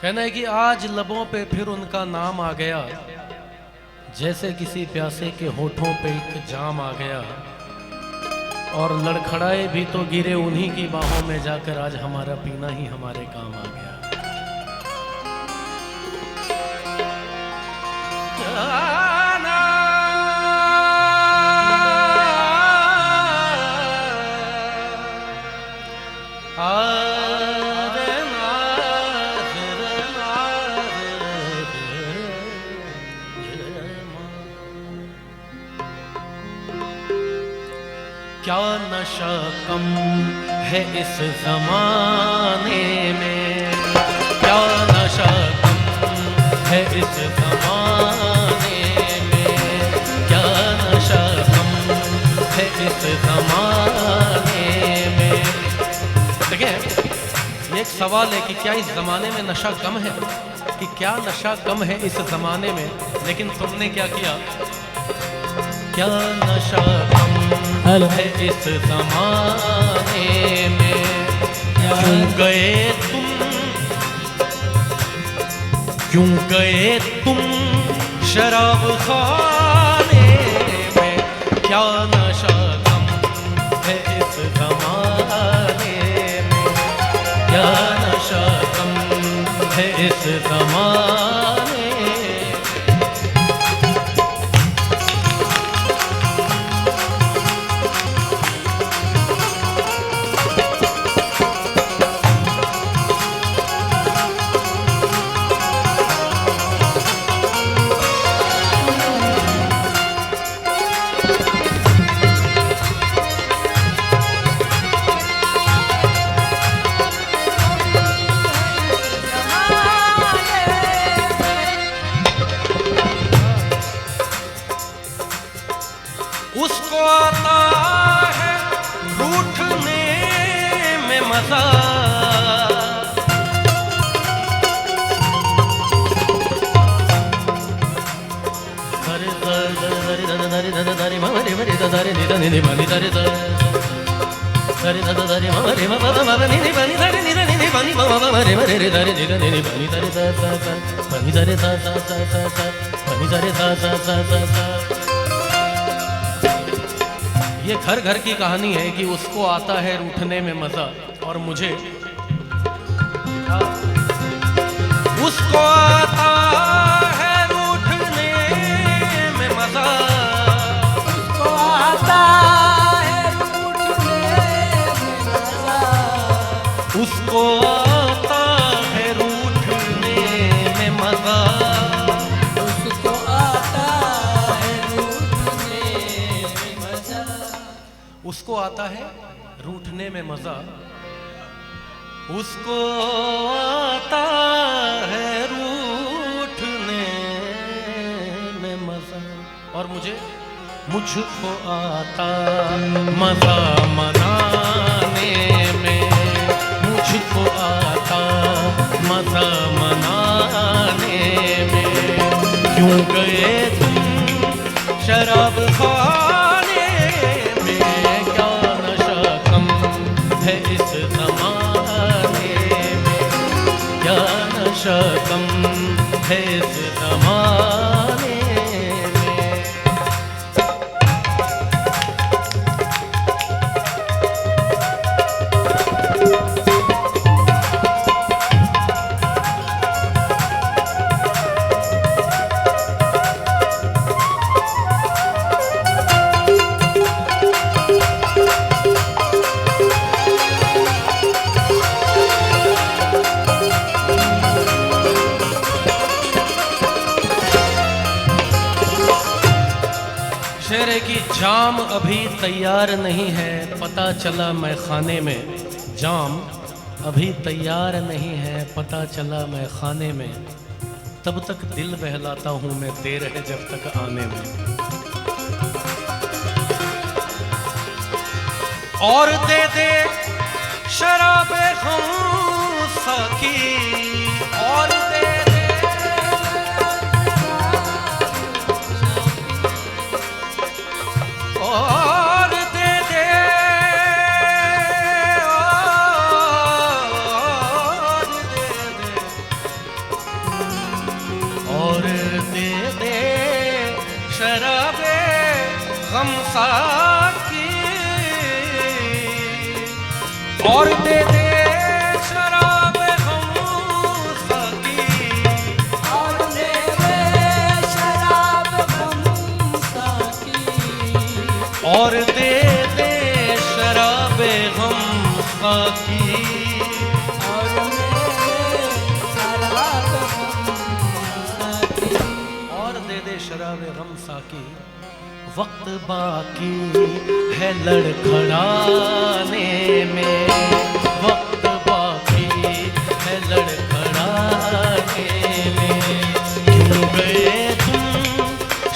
कहना है कि आज लबों पे फिर उनका नाम आ गया, जैसे किसी प्यासे के होठों पे एक जाम आ गया, और लड़खड़ाए भी तो गिरे उन्हीं की बाहों में जाकर, आज हमारा पीना ही हमारे काम आ गया। क्या नशा कम है इस जमाने में, क्या नशा कम है इस जमाने में, क्या नशा कम है इस जमाने में। देखिए, ये एक सवाल है कि क्या इस जमाने में नशा कम है, कि क्या नशा कम है इस जमाने में, लेकिन तुमने क्या किया? क्या नशा कम है इस ज़माने में, क्यों गए तुम शराब खाने में, क्या नशा कम है इस ज़माने में, क्या नशा कम है इस ज़माने में। उसको आता है रूठने में मजा, ये घर घर की कहानी है कि उसको आता है रूठने में मजा, और मुझे उसको आता है रूठने में मजा, उसको आता है रूठने में मजा, उसको आता है रूठने में मजा, उसको आता है रूठने में मजा, उसको आता है रूठने में मजा, उसको आता है रूठने में मजा, और मुझको आता मजा मनाने में, मुझको आता मजा मनाने में, क्यों गए तुम शराब खाने में, क्या नशा कम है इस ज़माने में, क्या नशा कम है इस ज़माने में। शेर की जाम अभी तैयार नहीं है, पता चला मैं खाने में, जाम अभी तैयार नहीं है, पता चला मैं खाने में, तब तक दिल बहलाता हूँ मैं, देर है जब तक आने में। और दे दे शराबे खौसा की, और दे और दे दे, और दे दे और दे दे शराबे गम साकी, और दे दे शराबे गम साकी, और दे दे शराब गम साकी, और दे दे शराबे गम साकी, और दे दे शराब गम साकी, और दे दे शराबे गम साकी। वक्त बाकी है लड़खड़ाने में, वक्त बाकी है लड़खड़ाने में, क्यों गए तुम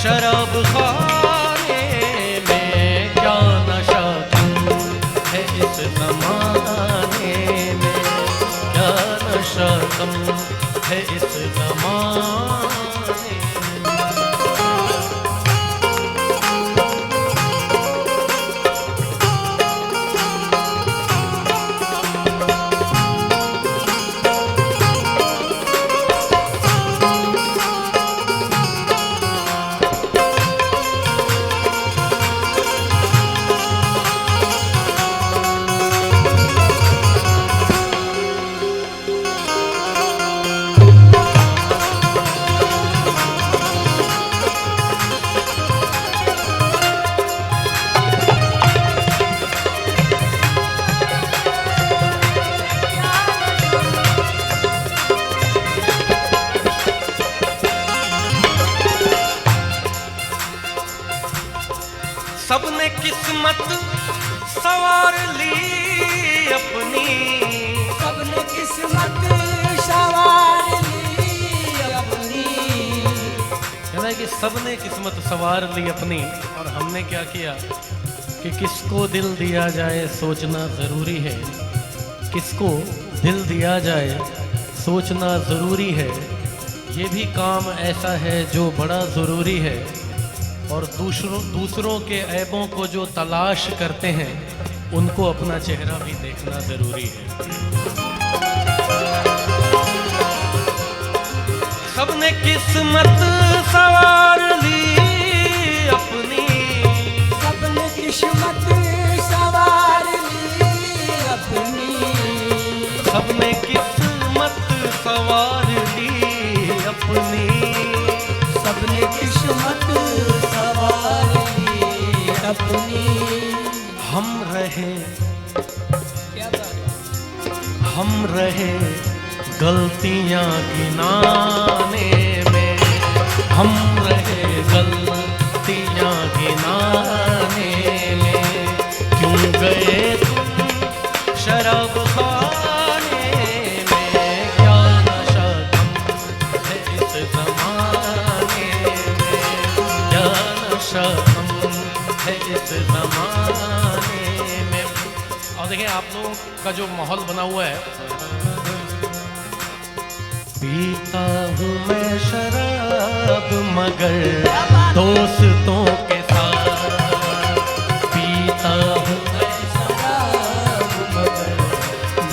शराब खाने में, क्या नशा क्यों है इस जमाने में, क्या नशा कम है इस जमाने में। सबने किस्मत सवार ली अपनी, सबने किस्मत सवार ली अपनी, कहना है कि सबने किस्मत सवार ली अपनी, और हमने क्या किया कि किसको दिल दिया जाए सोचना ज़रूरी है, किसको दिल दिया जाए सोचना ज़रूरी है। ये भी काम ऐसा है जो बड़ा ज़रूरी है, और दूसरों के ऐबों को जो तलाश करते हैं उनको अपना चेहरा भी देखना ज़रूरी है। सबने किस्मत सवार ली अपनी, सबने किस्मत सवार ली अपनी, सबने किस्मत सवार ली अपनी, सबने किस्मत सवार ली अपनी। हम रहे, क्या बात, हम रहे गलतियां गिनाने में, हम रहे गलतियां गिनाने में, क्यों गए तुम शराब खाने में, क्या नशा कम है इस जमाने में, क्या नशा कम है इस जमाने में। और देखिए आप लोगों का जो माहौल बना हुआ है, पीता हूँ मैं शराब मगर दोस्तों के साथ, पीता हूँ मैं शराब मगर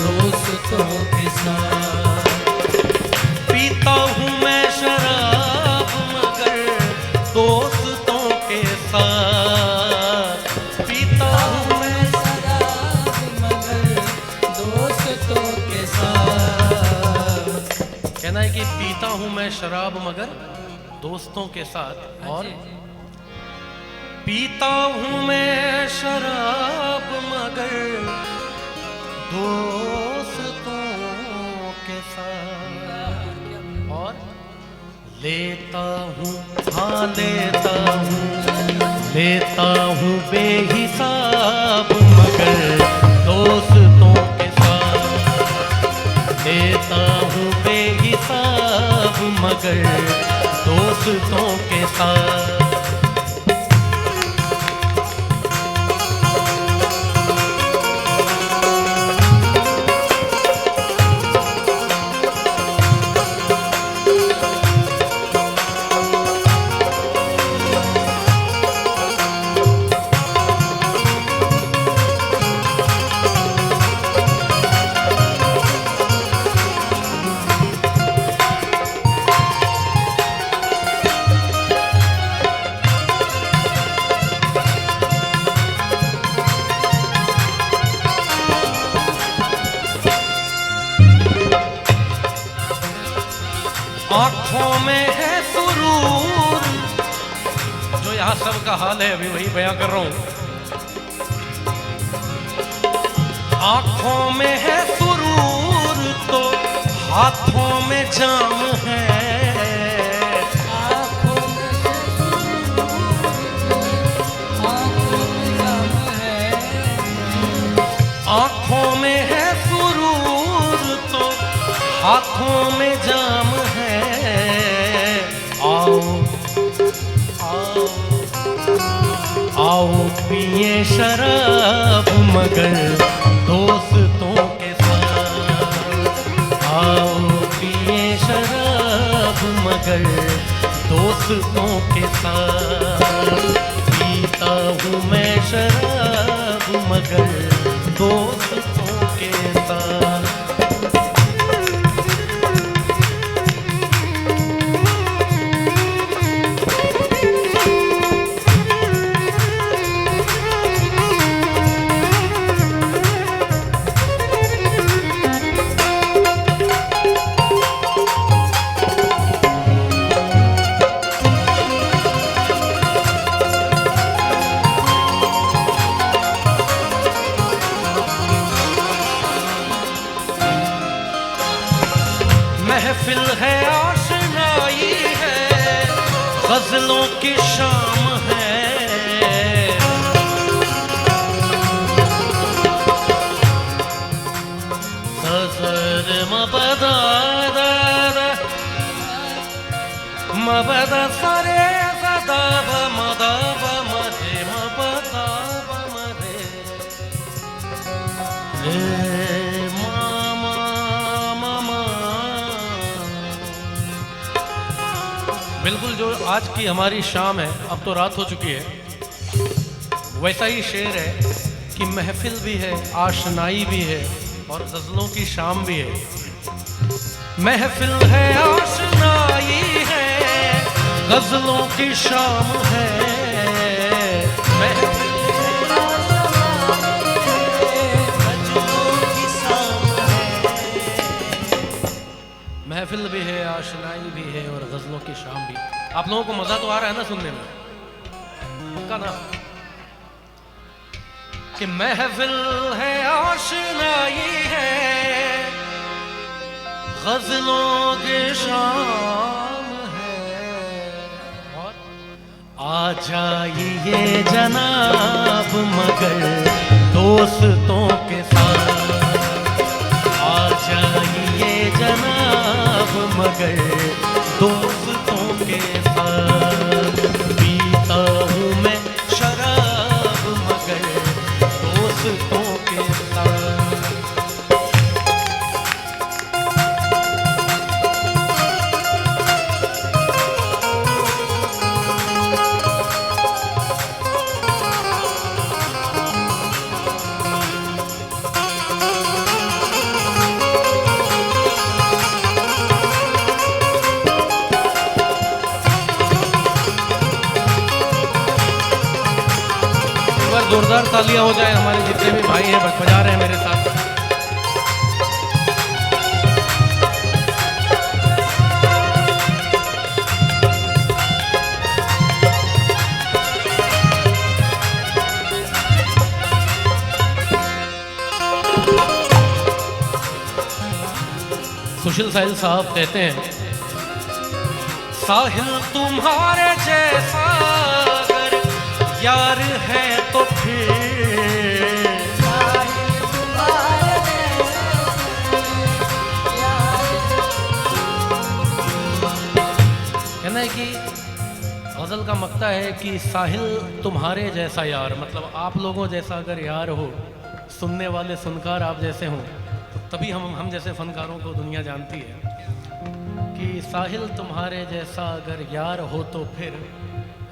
दोस्तों के साथ, पीता हूँ मैं शराब मगर दोस्तों के साथ, पीता हूँ मैं शराब मगर दोस्तों के साथ। कहना है कि पीता हूँ मैं शराब मगर दोस्तों के साथ, और पीता हूँ मैं शराब मगर दोस्तों के साथ, और लेता हूँ, हाँ लेता हूँ बेहिसाब मगर दोस्तों के साथ, लेता हूँ बेहिसाब मगर दोस्तों के साथ। आंखों में है सुरूर, जो यहाँ सबका हाल है अभी वही बयां कर रहा हूं। आंखों में है सुरूर तो हाथों में जाम है, आँखों में है आंखों में है सुरूर तो हाथों में जाम है। आओ आओ आओ पिए शराब मगर दोस्तों के साथ, आओ पिए शराब मगर दोस्तों के साथ। पीता हूँ मैं शराब मगर दोस्तों के साथ। महफिल है आशनाई है, गजलों की शाम है। सजर मबदा मबदा सरे सदा मदा मदे मबदा मदे बिल्कुल जो आज की हमारी शाम है, अब तो रात हो चुकी है, वैसा ही शेर है कि महफिल भी है, आशनाई भी है और गजलों की शाम भी है। महफिल है, आशनाई है, गजलों की शाम है। महफिल है, गजलों की शाम है। महफिल भी है, आशनाई भी है और गजलों की शाम भी। आप लोगों को मजा तो आ रहा है ना सुनने में? पक्का ना? कि महफिल है, आशनाई है, गजलों की शाम है। और आ जाइए जनाब मगर दोस्तों के साथ, आ जाइए जनाब मगर दोस्तों के साथ। पीता हूँ मैं शराब मगर दोस्तों के साथ। जोरदार तालियां हो जाए हमारे जितने भी भाई हैं बजा रहे हैं मेरे साथ। सुशील साहिल साहब कहते हैं, साहिल तुम्हारे जैसा अगर यार है तो फिर, कहना है कि गजल का मक्ता है कि साहिल तुम्हारे जैसा यार, मतलब आप लोगों जैसा अगर यार हो, सुनने वाले सुनकार आप जैसे हों, तो तभी हम जैसे फनकारों को दुनिया जानती है कि साहिल तुम्हारे जैसा अगर यार हो तो फिर।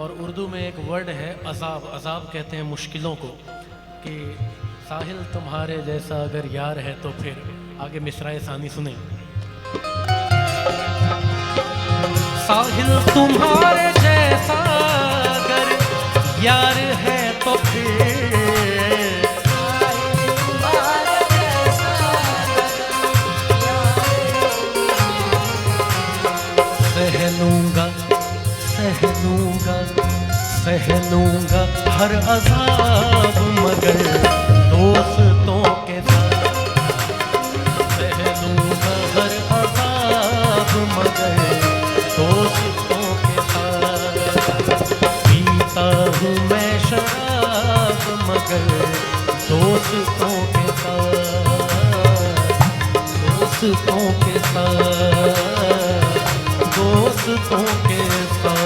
और उर्दू में एक वर्ड है अजाब, अजाब कहते हैं मुश्किलों को, कि साहिल तुम्हारे जैसा अगर यार है तो फिर। आगे मिसराए सानी सुने। साहिल तुम्हारे जैसा अगर यार है तो फिर, हर अजाब मगर दोस्तों के साथ। सह लूँगा हर अजाब मगर दोस्तों के साथ। पीता हूँ मैं शराब मगर दोस्तों के साथ, दोस्तों के साथ, दोस्तों के साथ।